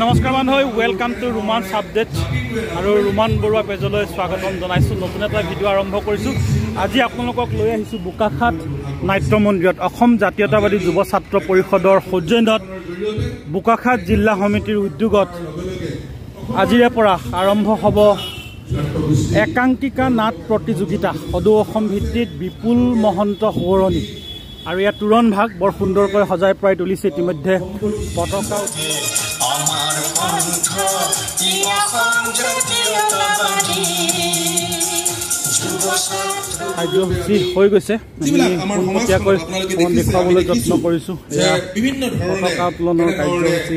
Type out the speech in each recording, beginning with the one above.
নমস্কাৰ বান্ধৱ, welcome to romance update আৰু ৰোমান বৰুৱা পেজলৈ স্বাগতম জনাইছোঁ। নতুন এটা ভিডিঅ' আৰম্ভ কৰিছোঁ। আজি আপোনালোকক লৈ আহিছোঁ বোকাখাট নাট্য মন্দিৰত। অসম জাতীয়তাবাদী যুৱ ছাত্ৰ পৰিষদৰ সৌজন্যত বোকাখাট জিলা সমিতিৰ উদ্যোগত আজিৰে পৰা আৰম্ভ হ'ব একাংকিকা নাট প্ৰতিযোগিতা। সদৌ অসম ভিত্তিত বিপুল মহন্ত সোঁৱৰণি আৰু ইয়াত তোৰণ ভাগ বৰ সুন্দৰকৈ সজাই পৰাই তুলিছে। ইতিমধ্যে পতাকা কাৰ্যসূচী হৈ গৈছে। পোনপটীয়াকৈ দেখুৱাবলৈ যত্ন কৰিছোঁ। পতাকা উত্তোলনৰ কাৰ্যসূচী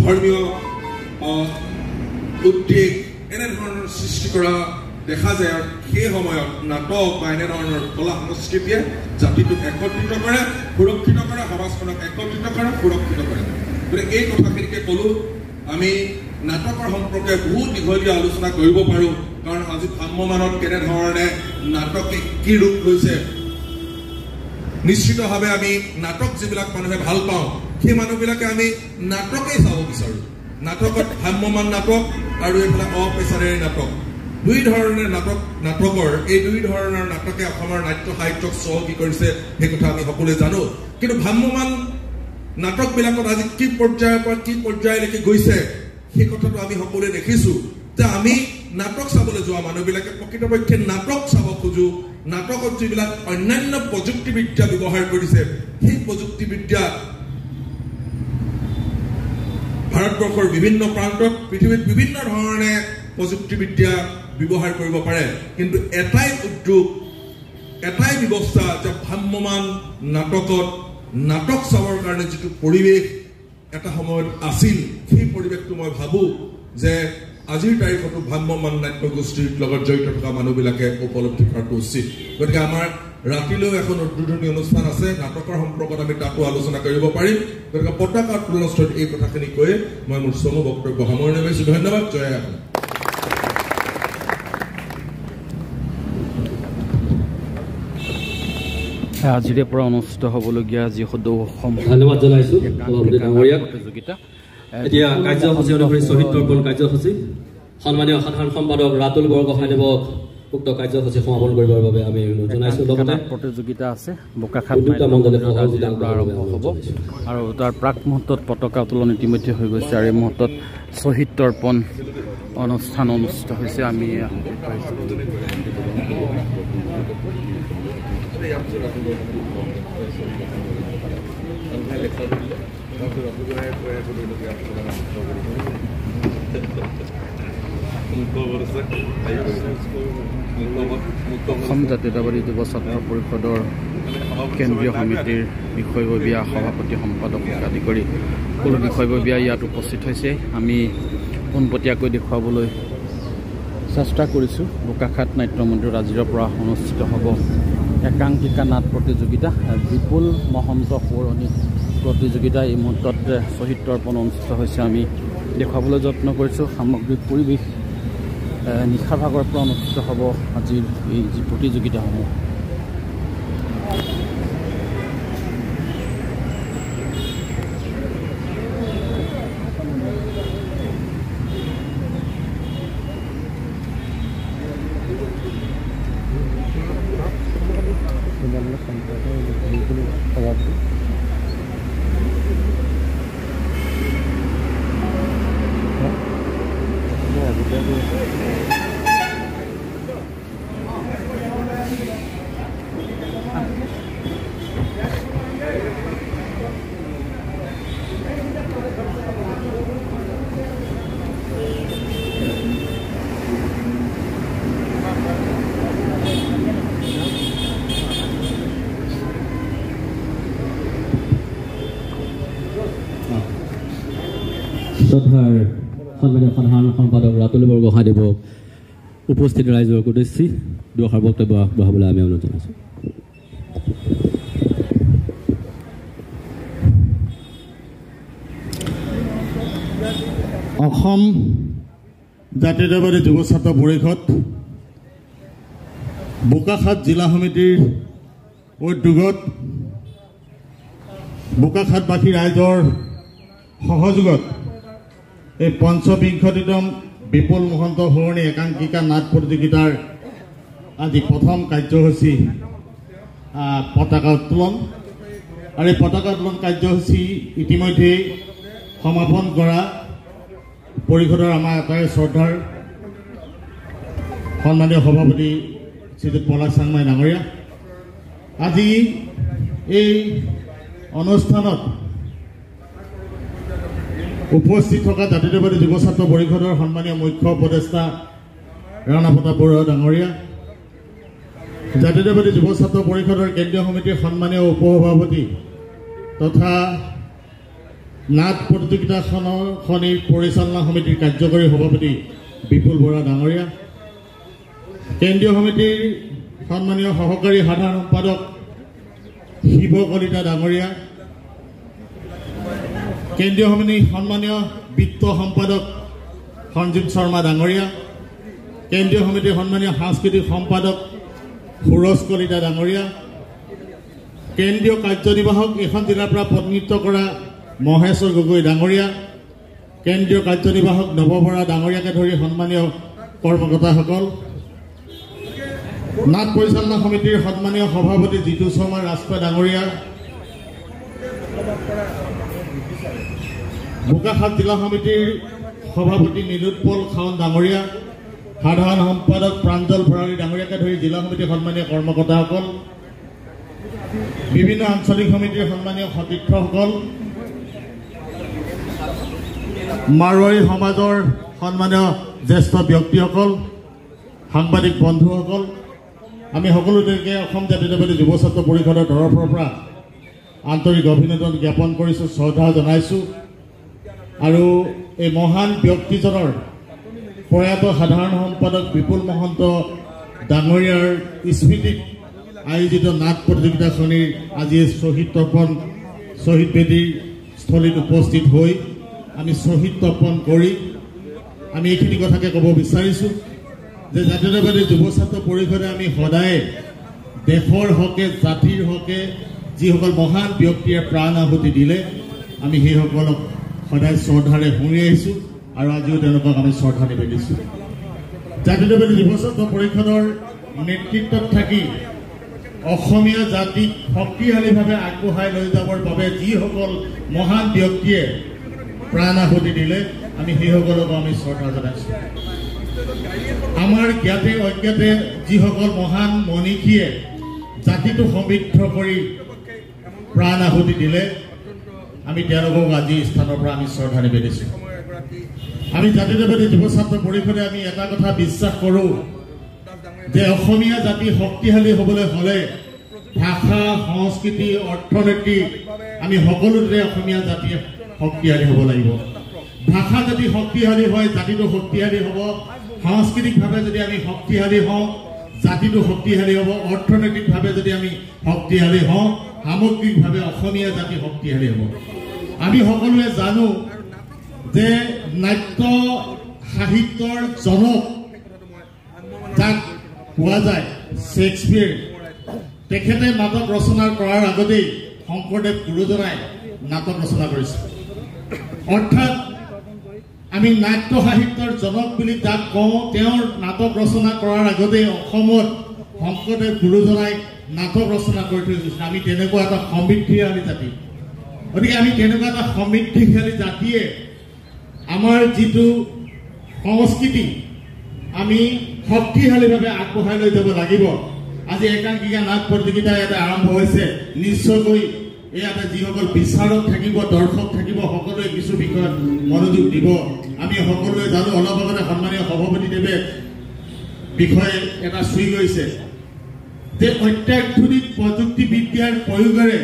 ধৰ্মীয় উদ্বেগ এনেধৰণৰ সৃষ্টি কৰা দেখা যায়। আৰু সেই সময়ত নাটক বা এনেধৰণৰ কলা সংস্কৃতিয়ে জাতিটোক একত্ৰিত কৰে, সুৰক্ষিত কৰে, সমাজখনক একত্ৰিত কৰে, সুৰক্ষিত কৰে। গতিকে এই কথাখিনিকে ক'লো। আমি নাটকৰ সম্পৰ্কে বহুত দীঘলীয়া আলোচনা কৰিব পাৰোঁ, কাৰণ আজি ভ্ৰাম্যমানত কেনেধৰণে নাটকে কি ৰূপ লৈছে। নিশ্চিতভাৱে আমি নাটক যিবিলাক মানুহে ভাল পাওঁ, সেই মানুহবিলাকে আমি নাটকেই চাব বিচাৰোঁ। নাটকত ভ্ৰাম্যমান নাটক আৰু এইফালে অপেচাৰেৰী নাটক, দুই ধৰণৰ নাটকৰ এই দুই ধৰণৰ নাটকে অসমৰ নাট্য সাহিত্যক চহকী কৰিছে, সেই কথা আমি সকলোৱে জানো। কিন্তু ভ্ৰাম্যমান নাটকবিলাকত আজি কি পৰ্যায়ৰ পৰা কি পৰ্যায়লৈকে গৈছে, সেই কথাটো আমি সকলোৱে দেখিছোঁ। যে আমি নাটক চাবলৈ যোৱা মানুহবিলাকে প্ৰকৃতপক্ষে নাটক চাব খোজোঁ। নাটকত যিবিলাক অন্যান্য প্ৰযুক্তিবিদ্যা ব্যৱহাৰ কৰিছে, সেই প্ৰযুক্তিবিদ্যা ভাৰতবৰ্ষৰ বিভিন্ন প্ৰান্তত, পৃথিৱীত বিভিন্ন ধৰণে প্ৰযুক্তিবিদ্যা ব্যৱহাৰ কৰিব পাৰে। কিন্তু এটাই উদ্যোগ, এটাই ব্যৱস্থা যে ভ্ৰাম্যমান নাটকত নাটক চাবৰ কাৰণে যিটো পৰিৱেশ এটা সময়ত আছিল, সেই পৰিৱেশটো মই ভাবোঁ যে আজিৰ তাৰিখতো ভ্ৰাম্যমান নাট্য গোষ্ঠীৰ লগত জড়িত থকা মানুহবিলাকে উপলব্ধি কৰাটো উচিত। গতিকে আমাৰ ৰাতিলৈও এখন উদ্বোধনী অনুষ্ঠান আছে নাটকৰ সম্পৰ্কত, আমি তাতো আলোচনা কৰিব পাৰিম। গতিকে পতাকা উত্তোলনত এই কথাখিনি কৈয়ে মই মোৰ চমু বক্তব্য সামৰণি মাৰিছোঁ। ধন্যবাদ। জয় আহোম। আজিৰে পৰা অনুষ্ঠিত হ'বলগীয়া যি সদৌ অসম ধন্যবাদ জনাইছোঁ প্ৰতিযোগিতা। এতিয়া কাৰ্যসূচী অনুসৰি শ্বহীদ তৰ্পণ কাৰ্যসূচী সন্মানীয় সাধাৰণ সম্পাদক ৰাতুল বৰগোহাঁইদেৱক উক্ত কাৰ্যসূচী সমাপন কৰিবৰ বাবে আমি জনাইছোঁ। লগতে প্ৰতিযোগিতা আছে বোকাখাট আৰম্ভ হ'ব আৰু তাৰ প্ৰাক মুহূৰ্তত পতাকা উত্তোলন ইতিমধ্যে হৈ গৈছে আৰু এই মুহূৰ্তত শ্বহীদ তৰ্পণ অনুষ্ঠান অনুষ্ঠিত হৈছে। আমি অসম জাতীয়তাবাদী যুৱ ছাত্ৰ পৰিষদৰ কেন্দ্ৰীয় সমিতিৰ বিষয়ববীয়া সভাপতি সম্পাদক আদি কৰি সকলো বিষয়ববীয়া ইয়াত উপস্থিত হৈছে। আমি পোনপটীয়াকৈ দেখুৱাবলৈ চেষ্টা কৰিছোঁ। বোকাখাট নাট্য মন্দিৰত আজিৰ পৰা অনুষ্ঠিত হ'ব একাংকিকা নাট প্ৰতিযোগিতা, বিপুল মহন্ত সোঁৱৰণি প্ৰতিযোগিতা। এই মুহূৰ্তত শ্বহীদ তৰ্পণ অনুষ্ঠিত হৈছে। আমি দেখুৱাবলৈ যত্ন কৰিছোঁ। সামগ্ৰিক পৰিৱেশ নিশাৰ ভাগৰ পৰা অনুষ্ঠিত হ'ব আজিৰ এই যি প্ৰতিযোগিতাসমূহ। শ্ৰদ্ধাৰ সন্মানীয় সাধাৰণ সম্পাদক ৰাতুল বৰগোহাঁইদেৱক উপস্থিত ৰাইজৰ উদ্দেশ্যে দুআষাৰ বক্তব্য আগবঢ়াবলৈ আমি অনুৰোধ জনাইছোঁ। অসম জাতীয়তাবাদী যুৱ ছাত্ৰ পৰিষদ বোকাখাট জিলা সমিতিৰ উদ্যোগত বোকাখাটবাসী ৰাইজৰ সহযোগত এই পঞ্চবিংশতিতম বিপুল মহন্ত সোঁৱৰণী একাংকিকা নাট প্ৰতিযোগিতাৰ আজি প্ৰথম কাৰ্যসূচী পতাকা উত্তোলন আৰু এই পতাকা উত্তোলন কাৰ্যসূচী ইতিমধ্যে সমাপন কৰা পৰিষদৰ আমাৰ এটাই শ্ৰদ্ধাৰ সন্মানীয় সভাপতি শ্ৰীযুত পলাশ চাংমাই ডাঙৰীয়া আজি এই অনুষ্ঠানত উপস্থিত থকা জাতীয়তাবাদী যুৱ ছাত্ৰ পৰিষদৰ সন্মানীয় মুখ্য উপদেষ্টা ৰাণা প্ৰতাপ বৰুৱা ডাঙৰীয়া জাতীয়তাবাদী যুৱ ছাত্ৰ পৰিষদৰ কেন্দ্ৰীয় সমিতিৰ সন্মানীয় উপসভাপতি তথা নাট প্ৰতিযোগিতাখনিৰ পৰিচালনা সমিতিৰ কাৰ্যকৰী সভাপতি বিপুল বৰা ডাঙৰীয়া কেন্দ্ৰীয় সমিতিৰ সন্মানীয় সহকাৰী সাধাৰণ সম্পাদক শিৱ কলিতা ডাঙৰীয়া কেন্দ্ৰীয় সমিতিৰ সন্মানীয় বিত্ত সম্পাদক সঞ্জীৱ শৰ্মা ডাঙৰীয়া কেন্দ্ৰীয় সমিতিৰ সন্মানীয় সাংস্কৃতিক সম্পাদক সুৰজ কলিতা ডাঙৰীয়া কেন্দ্ৰীয় কাৰ্যনিৰ্বাহক এখন জিলাৰ পৰা প্ৰতিনিধিত্ব কৰা মহেশ্বৰ গগৈ ডাঙৰীয়া কেন্দ্ৰীয় কাৰ্যনিৰ্বাহক নৱ বৰা ডাঙৰীয়াকে ধৰি সন্মানীয় কৰ্মকৰ্তাসকল নাট পৰিচালনা সমিতিৰ সন্মানীয় সভাপতি জিতু শৰ্মা ৰাজখোৱা ডাঙৰীয়া বোকাখাট জিলা সমিতিৰ সভাপতি নীলোৎপল খাউন ডাঙৰীয়া সাধাৰণ সম্পাদক প্ৰাঞ্জল ভৰালী ডাঙৰীয়াকে ধৰি জিলা সমিতিৰ সন্মানীয় কৰ্মকৰ্তাসকল বিভিন্ন আঞ্চলিক সমিতিৰ সন্মানীয় সতীৰ্থসকল মাৰোৱাৰী সমাজৰ সন্মানীয় জ্যেষ্ঠ ব্যক্তিসকল সাংবাদিক বন্ধুসকল আমি সকলোকে অসম জাতীয়তাবাদী যুৱ ছাত্ৰ পৰিষদৰ তৰফৰ পৰা আন্তৰিক অভিনন্দন জ্ঞাপন কৰিছোঁ শ্ৰদ্ধা জনাইছোঁ আৰু এই মহান ব্যক্তিজনৰ প্ৰয়াত সাধাৰণ সম্পাদক বিপুল মহন্ত ডাঙৰীয়াৰ স্মৃতিত আয়োজিত নাট প্ৰতিযোগিতাখনিৰ আজি শ্বহীদ তৰ্পণ শ্বহীদ বেদীৰ স্থলীত উপস্থিত হৈ আমি শ্বহীদ তৰ্পণ কৰি আমি এইখিনি কথাকে ক'ব বিচাৰিছোঁ যে জাতীয়তাবাদী যুৱ ছাত্ৰ পৰিষদে আমি সদায় দেশৰ হকে জাতিৰ হকে যিসকল মহান ব্যক্তিয়ে প্ৰাণ আহুতি দিলে আমি সেইসকলক সদায় শ্ৰদ্ধাৰে শুনি আহিছোঁ আৰু আজিও তেওঁলোকক আমি শ্ৰদ্ধা নিবেদিছোঁ জাতীয়তাবাদী যুৱ ছাত্ৰ পৰিষদৰ নেতৃত্বত থাকি অসমীয়া জাতিক শক্তিশালীভাৱে আগবঢ়াই লৈ যাবৰ বাবে যিসকল মহান ব্যক্তিয়ে প্ৰাণ আহুতি দিলে আমি সেইসকলক আমি শ্ৰদ্ধা জনাইছোঁ আমাৰ জ্ঞাতে অজ্ঞাতে যিসকল মহান মনীষীয়ে জাতিটো সমৃদ্ধ কৰি প্ৰাণ আহুতি দিলে আমি তেওঁলোকক আজি স্থানৰ পৰা আমি শ্ৰদ্ধা নিবেদিছোঁ আমি জাতীয়তাবাদী যুৱ ছাত্ৰ পৰিষদে আমি এটা কথা বিশ্বাস কৰোঁ যে অসমীয়া জাতি শক্তিশালী হ'বলৈ হ'লে ভাষা সংস্কৃতি অৰ্থনীতি আমি সকলোতে অসমীয়া জাতি শক্তিশালী হ'ব লাগিব ভাষা যদি শক্তিশালী হয় জাতিটো শক্তিশালী হ'ব সাংস্কৃতিকভাৱে যদি আমি শক্তিশালী হওঁ জাতিটো শক্তিশালী হ'ব অৰ্থনৈতিকভাৱে যদি আমি শক্তিশালী হওঁ সামগ্ৰিকভাৱে অসমীয়া জাতি শক্তিশালী হ'ব আমি সকলোৱে জানো যে নাট্য সাহিত্যৰ জনক যাক কোৱা যায় শ্বেক্সপিয়াৰ তেখেতে নাটক ৰচনা কৰাৰ আগতেই শংকৰদেৱ গুৰুজনাই নাটক ৰচনা কৰিছিল অৰ্থাৎ আমি নাট্য সাহিত্যৰ জনক বুলি যাক কওঁ তেওঁৰ নাটক ৰচনা কৰাৰ আগতেই অসমত শংকৰদেৱ গুৰুজনাই নাটক ৰচনা কৰি থৈ গৈছিল আমি তেনেকুৱা এটা সমৃদ্ধিশালী জাতি গতিকে আমি তেনেকুৱা এটা সমৃদ্ধিশালী জাতিয়ে আমাৰ যিটো সংস্কৃতি আমি শক্তিশালীভাৱে আগবঢ়াই লৈ যাব লাগিব আজি একাংকিকা নাট প্ৰতিযোগিতা এটা আৰম্ভ হৈছে নিশ্চয়কৈ ইয়াতে যিসকল বিচাৰক থাকিব দৰ্শক থাকিব সকলোৱে কিছু বিষয়ত মনোযোগ দিব আমি সকলোৱে জানো অলপ আগতে সন্মানীয় সভাপতিদেৱে বিষয়ে এটা চুই গৈছে যে অত্যাধুনিক প্ৰযুক্তিবিদ্যাৰ প্ৰয়োগেৰে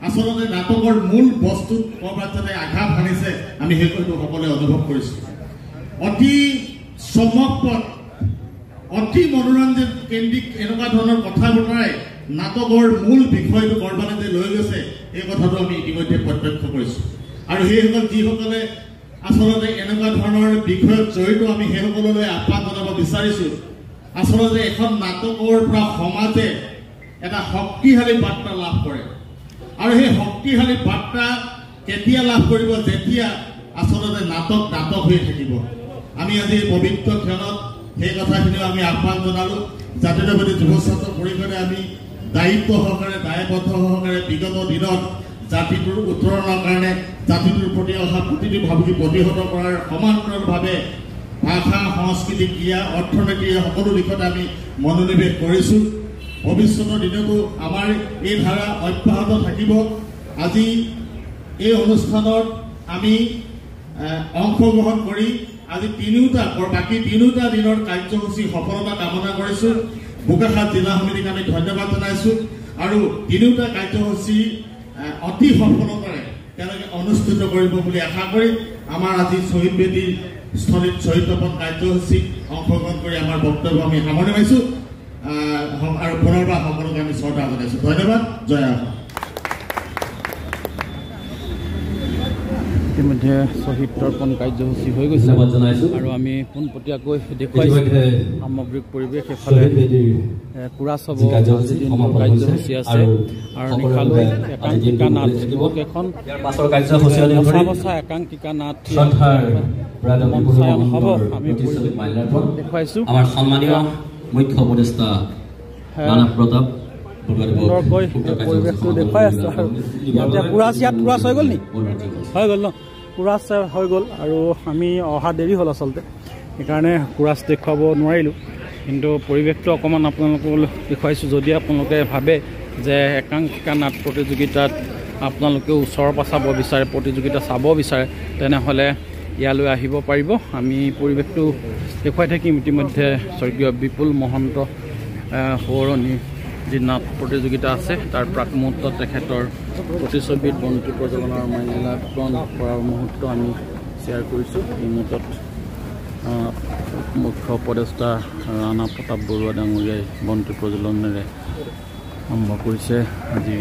আচলতে নাটকৰ মূল বস্তুত ক'ৰবাত যাতে আঘাত আনিছে আমি সেই কথাটো সকলোৱে অনুভৱ কৰিছোঁ অতি চমকপ্ৰদ অতি মনোৰঞ্জন কেন্দ্ৰিক এনেকুৱা ধৰণৰ কথা বতৰাই নাটকৰ মূল বিষয়টো ক'ৰবাত যে লৈ গৈছে এই কথাটো আমি ইতিমধ্যে প্ৰত্যক্ষ কৰিছোঁ আৰু সেইসকল যিসকলে আচলতে এনেকুৱা ধৰণৰ বিষয়ত জড়িত আমি সেইসকললৈ আহ্বান জনাব বিচাৰিছোঁ আচলতে এখন নাটকৰ পৰা সমাজে এটা শক্তিশালী বাৰ্তা লাভ কৰে আৰু সেই শক্তিশালী বাৰ্তা কেতিয়া লাভ কৰিব যেতিয়া আচলতে নাটক হৈ থাকিব আমি আজি পবিত্ৰ ক্ষণত সেই কথাখিনিও আমি আহ্বান জনালো জাতীয়তাবাদী যুৱ ছাত্ৰ পৰিষদে আমি দায়িত্ব সহকাৰে দায়বদ্ধ সহকাৰে বিগত দিনত জাতিটোৰ উত্তৰণৰ কাৰণে জাতিটোৰ প্ৰতি অহা প্ৰতিটো ভাবুকি প্ৰতিহত কৰাৰ সমান্তৰালভাৱে ভাষা সংস্কৃতি ক্ৰিয়া অৰ্থনীতি সকলো দিশত আমি মনোনিৱেশ কৰিছোঁ ভৱিষ্যতৰ দিনতো আমাৰ এই ধাৰা অব্যাহত থাকিব আজি এই অনুষ্ঠানত আমি অংশগ্ৰহণ কৰি আজি বাকী তিনিওটা দিনৰ কাৰ্যসূচী সফলতা কামনা কৰিছোঁ বোকাখাত জিলা সমিতিক আমি ধন্যবাদ জনাইছোঁ আৰু তিনিওটা কাৰ্যসূচী অতি সফলতাৰে তেওঁলোকে অনুষ্ঠিত কৰিব বুলি আশা কৰি আমাৰ আজি শ্বহীদ বেদীৰ স্থলীত শ্বহীদ তৰ্পণ কাৰ্যসূচীত অংশগ্ৰহণ কৰি আমাৰ বক্তব্য আমি সামৰণি মাৰিছোঁ আৰু পুনৰবাৰ সকলোকে আমি শ্ৰদ্ধা জনাইছোঁ ধন্যবাদ জয় আহোম ইতিমধ্যে শ্বহীদ তৰ্পণ কাৰ্যসূচী হৈ গৈছে আৰু আমি পোনপটীয়াকৈ দেখুৱাইছোঁ সামগ্ৰিক পৰিৱেশ এফালে কুৰা চাব কাৰ্যসূচী আছে আৰু নিশালৈ একাংকিকা নাট এখন বছা একাংকিকা নাট মঞ্চায়ন হ'ব আমি দেখুৱাইছোঁ আমাৰ সন্মানীয় মুখ্য উপদেষ্টা মানৱ প্ৰতাপ সুন্দৰকৈ পৰিৱেশটো দেখুৱাই আছোঁ আৰু ইয়াতে কুৰাচ হৈ গ'ল নি হৈ গ'ল ন কুৰাচ হৈ গ'ল আৰু আমি অহা দেৰি হ'ল আচলতে সেইকাৰণে কুৰাচ দেখুৱাব নোৱাৰিলোঁ কিন্তু পৰিৱেশটো অকণমান আপোনালোকক দেখুৱাইছোঁ যদি আপোনালোকে ভাবে যে একাংকিকা নাট প্ৰতিযোগিতাত আপোনালোকেও ওচৰৰ পৰা চাব বিচাৰে প্ৰতিযোগিতা চাব বিচাৰে তেনেহ'লে ইয়ালৈ আহিব পাৰিব আমি পৰিৱেশটো দেখুৱাই থাকিম ইতিমধ্যে স্বৰ্গীয় বিপুল মহন্ত সোঁৱৰণী যি নাট প্ৰতিযোগিতা আছে তাৰ প্ৰাক মুহূৰ্তত তেখেতৰ প্ৰতিচ্ছবিত বন্তি প্ৰজ্বলনৰ মাল্যাৰ্পণ কৰাৰ মুহূৰ্ত আমি শ্বেয়াৰ কৰিছোঁ এই মুহূৰ্তত মুখ্য উপদেষ্টা ৰাণা প্ৰতাপ বৰুৱা ডাঙৰীয়াই বন্তি প্ৰজ্বলনেৰে আৰম্ভ কৰিছে আজিৰ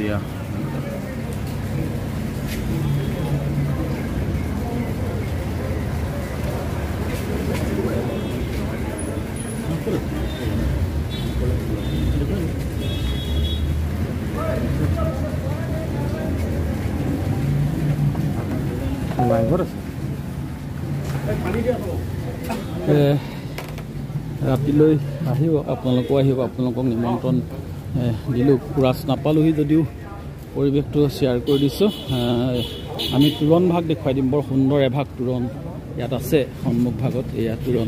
ৰাতিলৈ আহিব আপোনালোকো আহিব আপোনালোকক নিমন্ত্ৰণ দিলোঁ কুৰাচ নাপালোহি যদিও পৰিৱেশটো শ্বেয়াৰ কৰি দিছোঁ আমি তোৰণ ভাগ দেখুৱাই দিম বৰ সুন্দৰ এভাগ তোৰণ ইয়াত আছে সন্মুখ ভাগত এয়া তোৰণ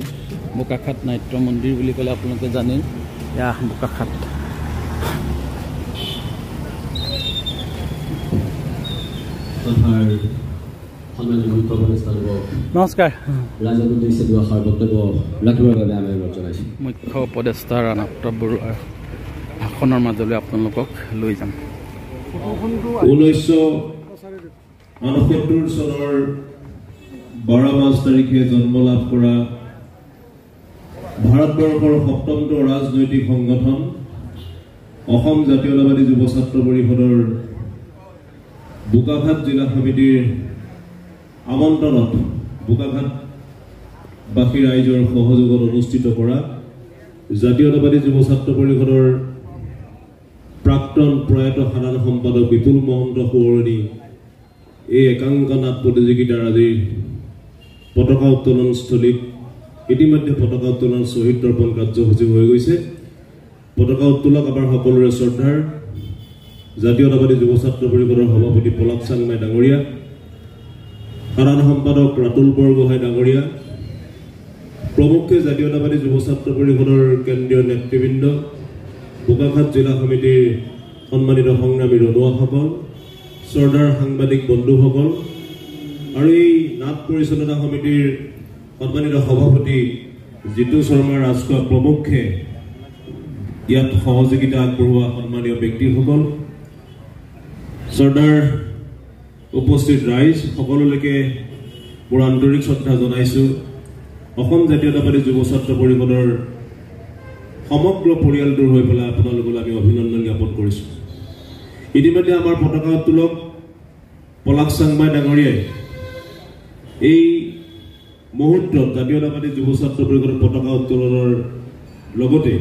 বোকাখাত নাট্য মন্দিৰ বুলি ক'লে আপোনালোকে জানেই এয়া বোকাখাত নমস্কাৰ মুখ্য উপদেষ্টা ৰাণা প্ৰতাপ বৰুৱাৰ ভাষণৰ মাজলৈ আপোনালোকক লৈ যাম 1969 চনৰ 12 মাৰ্চ তাৰিখে জন্ম লাভ কৰা ভাৰতবৰ্ষৰ 7টো ৰাজনৈতিক সংগঠন অসম জাতীয়তাবাদী যুৱ ছাত্ৰ পৰিষদৰ বোকাখাত জিলা সমিতিৰ আমন্ত্ৰণত বোকাখাতবাসী ৰাইজৰ সহযোগত অনুষ্ঠিত কৰা জাতীয়তাবাদী যুৱ ছাত্ৰ পৰিষদৰ প্ৰাক্তন প্ৰয়াত সাধাৰণ সম্পাদক বিপুল মহন্ত সোঁৱৰণী এই একাংকিকা নাট প্ৰতিযোগিতাৰ আজি পতাকা উত্তোলনস্থলীত ইতিমধ্যে পতাকা উত্তোলন শ্বহীদ তৰ্পণ কাৰ্যসূচী হৈ গৈছে পতাকা উত্তোলক আমাৰ সকলোৰে শ্ৰদ্ধাৰ জাতীয়তাবাদী যুৱ ছাত্ৰ পৰিষদৰ সভাপতি পলাশ চাংমাই ডাঙৰীয়া সাধাৰণ সম্পাদক ৰাতুল বৰগোহাঁই ডাঙৰীয়া প্ৰমুখ্যে জাতীয়তাবাদী যুৱ ছাত্ৰ পৰিষদৰ কেন্দ্ৰীয় নেতৃবৃন্দ বোকাখাত জিলা সমিতিৰ সন্মানিত সংগ্ৰামী ৰণুৱাসকল শ্ৰদ্ধাৰ সাংবাদিক বন্ধুসকল আৰু এই নাট পৰিচালনা সমিতিৰ সন্মানিত সভাপতি জিতু শৰ্মা ৰাজখোৱা প্ৰমুখ্যে ইয়াত সহযোগিতা আগবঢ়োৱা সন্মানীয় ব্যক্তিসকল শ্ৰদ্ধাৰ উপস্থিত ৰাইজ সকলোলৈকে মোৰ আন্তৰিক শ্ৰদ্ধা জনাইছোঁ অসম জাতীয়তাবাদী যুৱ ছাত্ৰ পৰিষদৰ সমগ্ৰ পৰিয়ালটোৰ হৈ পেলাই আপোনালোকলৈ আমি অভিনন্দন জ্ঞাপন কৰিছোঁ ইতিমধ্যে আমাৰ পতাকা উত্তোলক পলাশ চাংমাই ডাঙৰীয়াই এই মুহূৰ্তত জাতীয়তাবাদী যুৱ ছাত্ৰ পৰিষদৰ পতাকা উত্তোলনৰ লগতে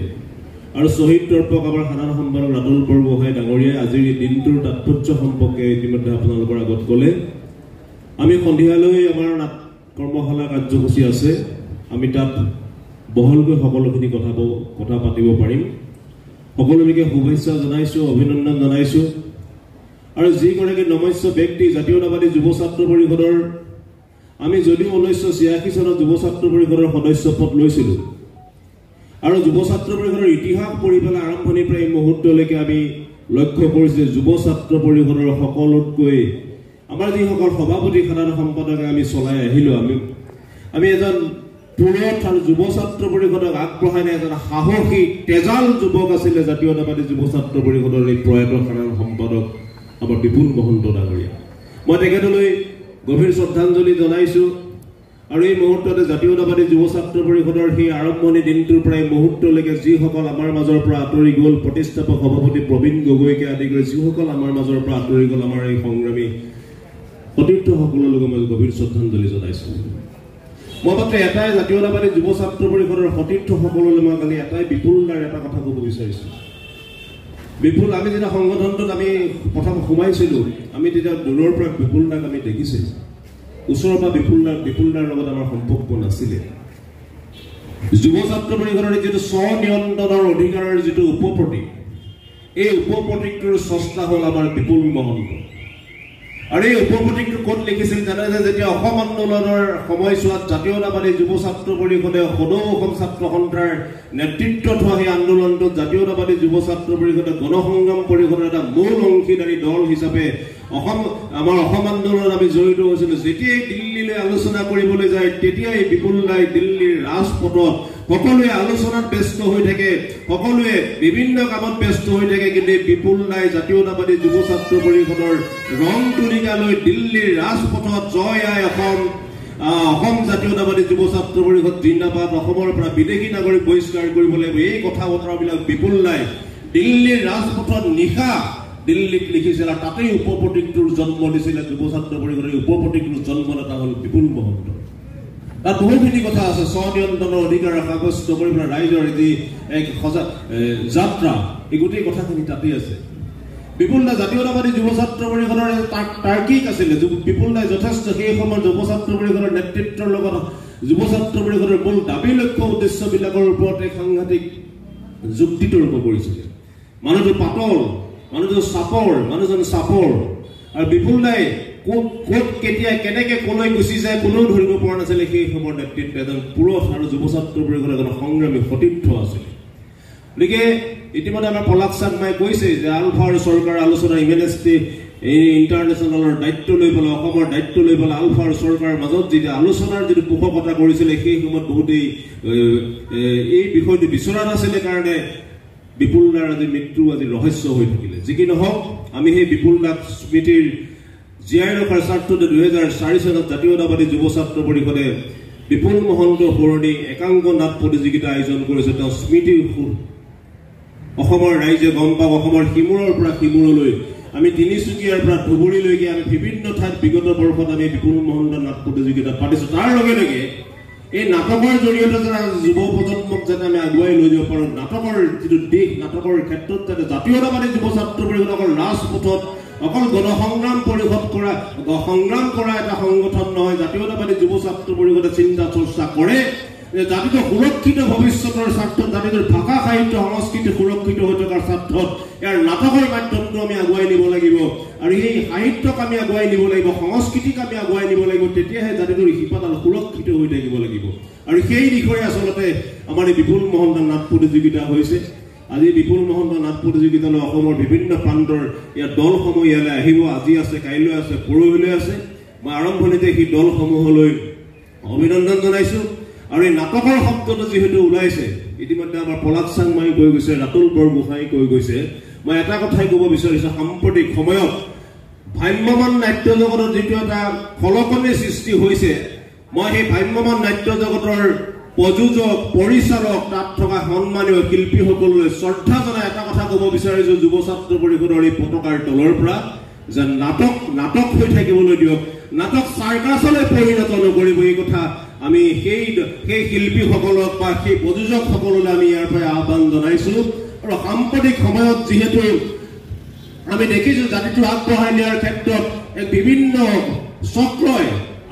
আৰু শ্বহীদ তৰ্পক আমাৰ সাধাৰণ সম্পাদক ৰাতুল বৰগোহাঁই ডাঙৰীয়াই আজিৰ এই দিনটোৰ তাৎপৰ্য সম্পৰ্কে ইতিমধ্যে আপোনালোকৰ আগত ক'লে। আমি সন্ধিয়ালৈ আমাৰ কৰ্মশালা কাৰ্যসূচী আছে, আমি তাত বহলকৈ সকলোখিনি কথা পাতিব পাৰিম। সকলোকে শুভেচ্ছা জনাইছোঁ, অভিনন্দন জনাইছোঁ। আৰু যিগৰাকী নমস্য ব্যক্তি জাতীয়তাবাদী যুৱ ছাত্ৰ পৰিষদৰ, আমি যদিও 1986 চনত যুৱ ছাত্ৰ পৰিষদৰ সদস্য পদ লৈছিলোঁ আৰু যুৱ ছাত্ৰ পৰিষদৰ ইতিহাস পঢ়ি পেলাই আৰম্ভণিৰ পৰা এই মুহূৰ্তলৈকে আমি লক্ষ্য কৰিছোঁ যে যুৱ ছাত্ৰ পৰিষদৰ সকলোতকৈ আমাৰ যিসকল সভাপতি সাধাৰণ সম্পাদকে আমি চলাই আহিলোঁ, আমি এজন পুৰত আৰু যুৱ ছাত্ৰ পৰিষদক আগবঢ়াই নিয়া এজন সাহসী তেজাল যুৱক আছিলে জাতীয়তাবাদী যুৱ ছাত্ৰ পৰিষদৰ এই প্ৰয়াত সাধাৰণ সম্পাদক আমাৰ বিপুল মহন্ত ডাঙৰীয়া। মই তেখেতলৈ গভীৰ শ্ৰদ্ধাঞ্জলি জনাইছোঁ। আৰু এই মুহূৰ্ততে জাতীয়তাবাদী যুৱ ছাত্ৰ পৰিষদৰ সেই আৰম্ভণি দিনটোৰ পৰা এই মুহূৰ্তলৈকে যিসকল আমাৰ মাজৰ পৰা আঁতৰি গ'ল, প্ৰতিষ্ঠাপক সভাপতি প্ৰবীণ গগৈকে আদি কৰি যিসকল আমাৰ মাজৰ পৰা আঁতৰি গ'ল, আমাৰ এই সংগ্ৰামী সতীৰ্থসকললৈকে মই গভীৰ শ্ৰদ্ধাঞ্জলি জনাইছোঁ। মই মাত্ৰ এটাই জাতীয়তাবাদী যুৱ ছাত্ৰ পৰিষদৰ সতীৰ্থসকললৈ মই কালি এটাই বিপুল দাৰ এটা কথা ক'ব বিচাৰিছোঁ। বিপুল, আমি যেতিয়া সংগঠনটোত আমি প্ৰথম সোমাইছিলোঁ, আমি তেতিয়া দূৰৰ পৰা বিপুল দাক আমি দেখিছিলোঁ। ওচৰৰ পৰা বিপুল দাৰ লগত আমাৰ সম্পৰ্ক নাছিলে। যুৱ ছাত্ৰ পৰিষদৰ যিটো স্বনিয়ন্ত্ৰণৰ অধিকাৰৰ যিটো উপপ্ৰতীক, এই উপপ্ৰতীকটোৰ স্ৰষ্টা হ'ল আমাৰ বিপুল মহন্ত। আৰু এই উপপ্ৰতীকটো ক'ত লিখিছিল জানে যে, যেতিয়া অসম আন্দোলনৰ সময়ছোৱাত জাতীয়তাবাদী যুৱ ছাত্ৰ পৰিষদে সদৌ অসম ছাত্ৰ সন্থাৰ নেতৃত্বত হোৱা সেই আন্দোলনটোত জাতীয়তাবাদী যুৱ ছাত্ৰ পৰিষদে গণসংগ্ৰাম পৰিষদৰ এটা মূল অংশীদাৰী দল হিচাপে আমাৰ অসম আন্দোলনত আমি জড়িত হৈছিলোঁ। যেতিয়াই দিল্লীলৈ আলোচনা কৰিবলৈ যায়, তেতিয়াই বিপুল দাই দিল্লীৰ ৰাজপথত সকলোৱে আলোচনাত ব্যস্ত হৈ থাকে, সকলোৱে বিভিন্ন কামত ব্যস্ত হৈ থাকে, কিন্তু বিপুল দাই জাতীয়তাবাদী যুৱ ছাত্ৰ পৰিষদৰ ৰং তুলিকা লৈ দিল্লীৰ ৰাজপথত জয় আই অসম জাতীয়তাবাদী যুৱ ছাত্ৰ পৰিষদ জিন্দাবাদ, অসমৰ পৰা বিদেশী নাগৰিক বহিষ্কাৰ কৰিব লাগিব, এই কথা বতৰাবিলাক বিপুল দাই দিল্লীৰ ৰাজপথত নিশা দিল্লীত লিখিছিল। আৰু তাতেই উপপ্ৰতীকটোৰ জন্ম দিছিলে যুৱ ছাত্ৰ পৰিষদৰ উপপ্ৰতীকটোৰ জন্মদাতা হ'ল বিপুল মহন্ত। তাত বহুখিনি কথা আছে, স্বনিয়ন্ত্ৰণৰ অধিকাৰ সাব্যস্ত কৰি পেলাই ৰাইজৰ যি এক সজাগ যাত্ৰা, এই গোটেই কথাখিনি তাতেই আছে। বিপুল দাই জাতীয়তাবাদী যুৱ ছাত্ৰ পৰিষদৰ তাৰ্কিক আছিলে। বিপুল দাই যথেষ্ট সেই সময়ৰ যুৱ ছাত্ৰ পৰিষদৰ নেতৃত্বৰ লগত যুৱ ছাত্ৰ পৰিষদৰ মূল দাবী লক্ষ্য উদ্দেশ্যবিলাকৰ ওপৰত এক সাংঘাতিক যুক্তি তৰ্ক কৰিছিলে। মানুহটো পাতল, মানুহজন চাপৰ। আৰু বিপুল দাই ক'ত কেতিয়া কেনেকে কলৈ গুচি যায় কোনেও ধৰিব পৰা নাছিলে। সেই সময়ৰ নেতৃত্ব এজন পুৰুষ আৰু যুৱ ছাত্ৰ পৰিষদৰ এজন সংগ্ৰামী সতীৰ্থ আছিলে। গতিকে ইতিমধ্যে আমাৰ পলাশ চাংমাই কৈছে যে আলফাৰ চৰকাৰ আলোচনা ইমেনেষ্টি ইণ্টাৰনেশ্যনেলৰ দায়িত্ব লৈ পেলাই, অসমৰ দায়িত্ব লৈ পেলাই আলফাৰ চৰকাৰৰ মাজত যেতিয়া আলোচনাৰ যিটো পোষকতা কৰিছিলে, সেই সময়ত বহুতেই এই বিষয়টো বিচৰা নাছিলে কাৰণে বিপুল দাৰ আজি মৃত্যু আজি ৰহস্য হৈ থাকিলে। যি কি নহওক, আমি সেই বিপুল দাক স্মৃতিৰ জীয়াই ৰখাৰ স্বাৰ্থতে 2004 চনত জাতীয়তাবাদী যুৱ ছাত্ৰ পৰিষদে বিপুল মহন্ত সোঁৱৰণী একাংক নাট প্ৰতিযোগিতা আয়োজন কৰিছে। তেওঁ স্মৃতিৰ অসমৰ ৰাইজে গম পাওক, অসমৰ সিমূৰৰ পৰা সিমূৰলৈ, আমি তিনিচুকীয়াৰ পৰা ধুবুৰীলৈকে আমি বিভিন্ন ঠাইত বিগত বৰ্ষত আমি বিপুল মহন্ত নাট প্ৰতিযোগিতা পাতিছোঁ। তাৰ লগে লগে এই নাটকৰ জৰিয়তে যাতে যুৱ প্ৰজন্মক যাতে আমি আগুৱাই লৈ যাব পাৰোঁ, নাটকৰ যিটো দিশ, নাটকৰ ক্ষেত্ৰত যাতে জাতীয়তাবাদী যুৱ ছাত্ৰ পৰিষদ অকল ৰাজপথত অকল গণসংগ্ৰাম সংগ্ৰাম কৰা এটা সংগঠন নহয়, জাতীয়তাবাদী যুৱ ছাত্ৰ পৰিষদে চিন্তা চৰ্চা কৰে যে জাতিটোৰ সুৰক্ষিত ভৱিষ্যতৰ স্বাৰ্থত, জাতিটোৰ ভাষা সাহিত্য সংস্কৃতি সুৰক্ষিত হৈ থকাৰ স্বাৰ্থত ইয়াৰ নাটকৰ মাধ্যমটো আমি আগুৱাই নিব লাগিব। আৰু এই সাহিত্যক আমি আগুৱাই নিব লাগিব, সংস্কৃতিক আমি আগুৱাই নিব লাগিব, তেতিয়াহে জাতিটোৰ শিপাডাল সুৰক্ষিত হৈ থাকিব লাগিব। আৰু সেই দিশৰে আচলতে আমাৰ এই বিপুল মহন্ত নাট প্ৰতিযোগিতা হৈছে। আজি বিপুল মহন্ত নাট প্ৰতিযোগিতালৈ অসমৰ বিভিন্ন প্ৰান্তৰ ইয়াৰ দলসমূহ ইয়ালৈ আহিব। আজি আছে, কাইলৈ আছে, পৰহিলৈ আছে। মই আৰম্ভণিতে সেই দলসমূহলৈ অভিনন্দন জনাইছোঁ। আৰু এই নাটকৰ শব্দটো যিহেতু ওলাইছে, ইতিমধ্যে আমাৰ পলাশ চাংমাই কৈ গৈছে, ৰাতুল বৰগোহাঁই কৈ গৈছে, মই এটা কথাই ক'ব বিচাৰিছোঁ, সাম্প্ৰতিক সময়ত ভ্ৰাম্যমান নাট্য জগতৰ যিটো এটা খলকনি সৃষ্টি হৈছে, মই সেই ভ্ৰাম্যমান নাট্য জগতৰ প্ৰযোজক, পৰিচালক, তাত থকা সন্মানীয় শিল্পীসকললৈ শ্ৰদ্ধা জনাই এটা কথা ক'ব বিচাৰিছোঁ, যুৱ ছাত্ৰ পৰিষদৰ এই পতাকাৰ তলৰ পৰা, যে নাটক হৈ থাকিবলৈ দিয়ক, নাটক চাৰ্কাছলৈ পৰিণত নকৰিব। এই কথা আমি সেই শিল্পীসকলক বা সেই প্ৰযোজকসকললৈ আমি ইয়াৰ পৰা আহ্বান জনাইছোঁ। আৰু সাম্প্ৰতিক সময়ত যিহেতু আমি দেখিছোঁ জাতিটো আগবঢ়াই নিয়াৰ ক্ষেত্ৰত এক বিভিন্ন চক্ৰই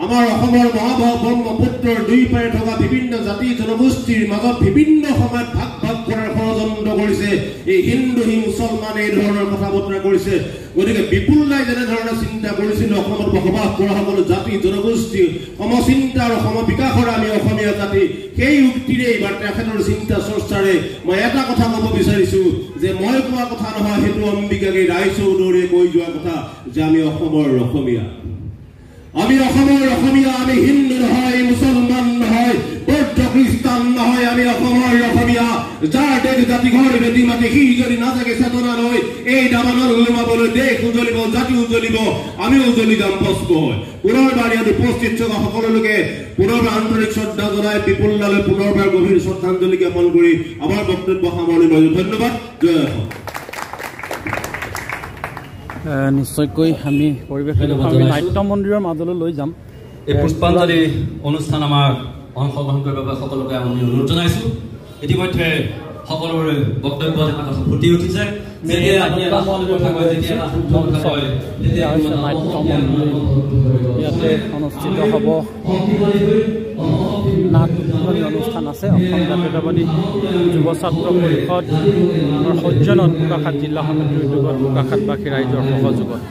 আমাৰ অসমৰ মহাভাৱ ব্ৰহ্মপুত্ৰৰ দুই পাৰে থকা বিভিন্ন জাতি জনগোষ্ঠীৰ মাজত বিভিন্ন সময়ত ভাগ ভাগ কৰাৰ ষড়যন্ত্ৰ কৰিছে। এই হিন্দু মুছলমান এই ধৰণৰ কথা বতৰা কৰিছে। গতিকে বিপুল দাই যেনেধৰণে চিন্তা কৰিছিল অসমত বসবাস কৰা সকলো জাতি জনগোষ্ঠী সমচিন্তা আৰু সমবিকাশৰ আমি অসমীয়া জাতি, সেই উক্তিৰে এইবাৰ তেখেতৰ চিন্তা চৰ্চাৰে মই এটা কথা ক'ব বিচাৰিছোঁ যে মই কোৱা কথা নহয়, সেইটো অম্বিকাগী ৰায়চৌধুৰীয়ে কৈ যোৱা কথা যে আমি অসমৰ অসমীয়া, আমি অসমৰ অসমীয়া, আমি হিন্দু নহয়, মুছলমান নহয়, বৌদ্ধ খ্ৰীষ্টান নহয়, আমি অসমৰ অসমীয়া। যাৰ দেশ জাতি ঘৰ বেটি মাতি সি যদি নাথাকে চেতনা লৈ এই দাবানল লোমাবলৈ দেশ উজলিব, জাতি উজলিব, আমি উজলি যাম ভস্ম হৈ। পুনৰবাৰ ইয়াত উপস্থিত থকা সকলোকে পুনৰবাৰ আন্তৰিক শ্ৰদ্ধা জনাই বিপুল দালৈ পুনৰবাৰ গভীৰ শ্ৰদ্ধাঞ্জলি জ্ঞাপন কৰি আমাৰ বক্তব্য সামৰণি মাৰিছোঁ। ধন্যবাদ। জয় অসম। নিশ্চয়কৈ আমি পৰিৱেশ নাট্য মন্দিৰৰ মাজলৈ লৈ যাম। এই পুষ্পাঞ্জলি অনুষ্ঠান আমাৰ অংশগ্ৰহণ কৰিবৰ বাবে সকলোকে আমি অনুৰোধ জনাইছোঁ। ইতিমধ্যে সকলোৰে বক্তব্য ফুটি উঠিছে। ইয়াতে অনুষ্ঠিত হ'ব নাট্যমন্দিৰ অনুষ্ঠান আছে। অসম জাতীয়তাবাদী যুৱ ছাত্ৰ পৰিষদৰ সৌজন্যত বোকাখাত জিলা সমিতিৰ উদ্যোগত বোকাখাতবাসী ৰাইজৰ সহযোগত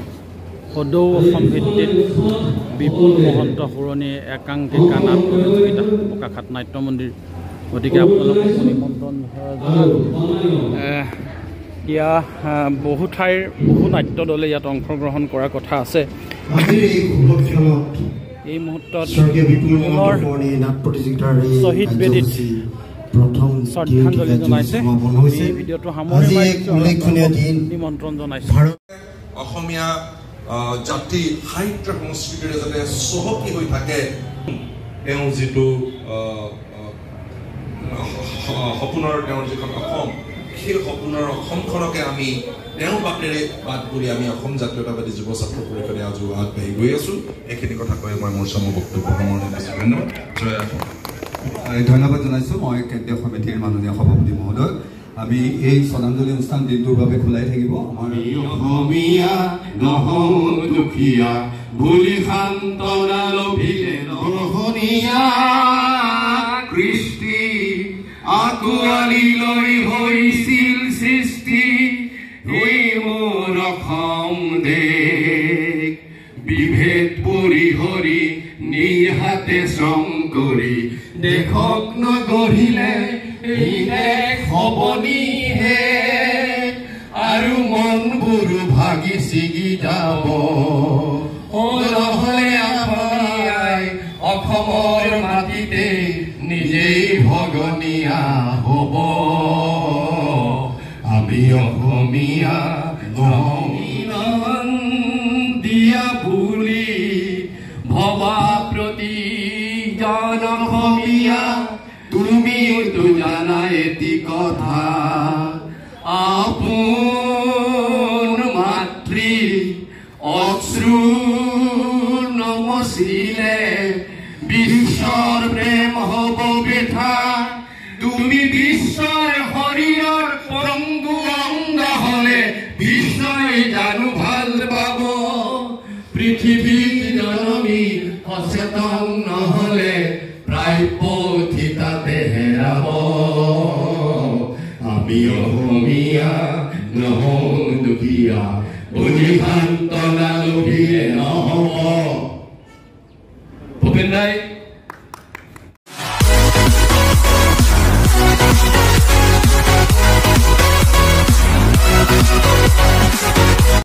সদৌ অসম ভিত্তিত বিপুল মহন্ত সুৰণী একাংকিকা নাট প্ৰতিযোগিতা বোকাখাত নাট্য মন্দিৰ। গতিকে আপোনালোকক নিমন্ত্ৰণ এতিয়া বহু ঠাইৰ বহু নাট্য দলে ইয়াত অংশগ্ৰহণ কৰাৰ কথা আছে। এই মুহূৰ্তত শ্বহীদ বেদীত শ্ৰদ্ধাঞ্জলি জনাইছে। এই ভিডিঅ'টো সামৰি নিমন্ত্ৰণ জনাইছে। অসমীয়া জাতি সাহিত্য সংস্কৃতিৰে যাতে চহকী হৈ থাকে, তেওঁ যিটো সপোনৰ তেওঁৰ যিখন অসম, সেই সপোনৰ অসমখনকে আমি তেওঁ বাটেৰে বাট কৰি আমি অসম জাতীয়তাবাদী যুৱ ছাত্ৰ পৰিষদে আজি আগবাঢ়ি গৈ আছোঁ। এইখিনি কথা কৈ মই মোৰ বক্তব্য সামৰণি মাৰিছোঁ। ধন্যবাদ। জয় অসম। ধন্যবাদ জনাইছোঁ মই কেন্দ্ৰীয় সমিতিৰ মাননীয় সভাপতি মহোদয়। আমি এই শ্ৰদ্ধাঞ্জলি অনুষ্ঠান দিনটোৰ বাবে খোলাই থাকিব। আমি অসমীয়া নহওঁ দুখীয়া বুলি সান্তনা লভিলে নহনীয়া কৃষ্টি আঁকোৱালি লৈ হৈছিল সৃষ্টি এই মোৰ অসম দেশ। বিভেদ পৰিহৰি নিহাতে শ্ৰম কৰি দেশক নগঢ়িলে এই দেশ হ'বনিহে আৰু মনবোৰ ভাগি ছিগি যাব। নহ'লে অসমীয়াই অসমৰ মাটিতে নিজেই ভগনীয়া হ'ব। আমি অসমীয়া নহওঁ দিয়া বুলি ভবা প্ৰতিজন অসমীয়া, তুমিওতো জানা এটি কথা, আপোন মাতৃ অশ্ৰু নমচিলে বিশ্বৰ প্ৰেম হ'ব বেঠা। তুমি বিশ্বৰ শৰীৰৰ পৰংগু অংগ হ'লে বিশ্বই জানো ভাল পাব। পৃথিৱীত জনমী সচেতন নহ'লে প্ৰাপ্য ঠিতাতে হেৰাব। আমি অসমীয়া নহওঁ দুখীয়া বুলি সান্তনা লভিলে নহ'ব। ভূপেন দাই